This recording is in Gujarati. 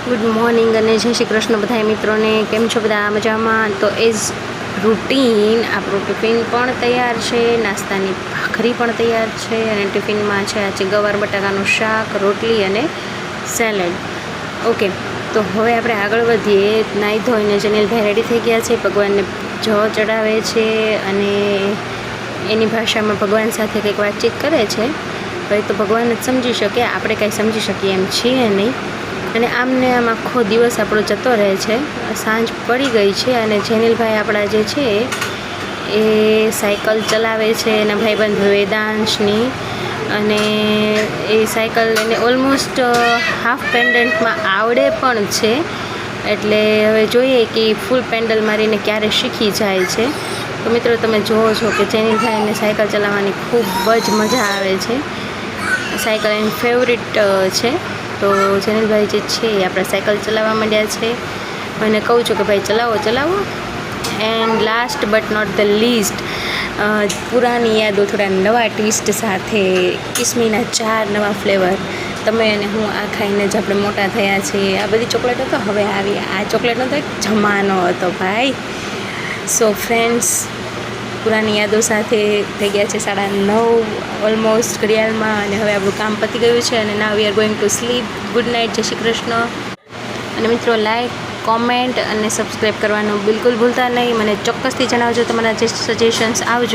ગુડ મોર્નિંગ અને જય શ્રી કૃષ્ણ બધા મિત્રોને. કેમ છો બધા? મજામાં? તો એઝ રૂટીન આપણું ટિફિન પણ તૈયાર છે, નાસ્તાની ભાખરી પણ તૈયાર છે અને ટિફિનમાં છે આજે ગવાર બટાકાનું શાક, રોટલી અને સેલેડ. ઓકે, તો હવે આપણે આગળ વધીએ. નાહી ધોઈને જનીલભાઈ રેડી થઈ ગયા છે, ભગવાનને જવ ચડાવે છે અને એની ભાષામાં ભગવાન સાથે કંઈક વાતચીત કરે છે. હવે તો ભગવાન જ સમજી શકે, આપણે કાંઈ સમજી શકીએ એમ છીએ નહીં. અને આમને આમ આખો દિવસ આપણો જતો રહે છે. સાંજ પડી ગઈ છે અને જેનિલભાઈ આપણા જે છે એ સાયકલ ચલાવે છે એના ભાઈબંધ વેદાંશની, અને એ સાયકલ એને ઓલમોસ્ટ હાફ પેન્ડન્ટમાં આવડે પણ છે. એટલે હવે જોઈએ કે ફૂલ પેન્ડલ મારીને ક્યારે શીખી જાય છે. તો મિત્રો, તમે જુઓ છો કે જેનિલભાઈને સાયકલ ચલાવવાની ખૂબ જ મજા આવે છે. સાયકલ એની ફેવરિટ છે. તો જેનિલભાઈ જે છે એ આપણે સાયકલ ચલાવવા માંડ્યા છે. મને કહું છું કે ભાઈ ચલાવો. And last but not the least, પુરાની યાદો થોડા નવા ટ્વિસ્ટ સાથે કિસમીના 4 નવા ફ્લેવર. તમે અને હું આ ખાઈને જ આપણે મોટા થયા છીએ. આ બધી ચોકલેટો તો હવે આવી, આ ચોકલેટનો તો એક જમાનો હતો ભાઈ. સો ફ્રેન્ડ્સ, પુરાની યાદો સાથે થઈ ગયા છે 9:30 ઓલમોસ્ટ ઘડિયાળમાં, અને હવે આપણું કામ પતી ગયું છે અને now we are going to sleep. Good night, Jai Shri Krishna. અને મિત્રો, લાઈક, કોમેન્ટ અને સબસ્ક્રાઈબ કરવાનું બિલકુલ ભૂલતા નહીં. મને ચોક્કસથી જણાવજો તમારા જે સજેશન્સ. આવજો.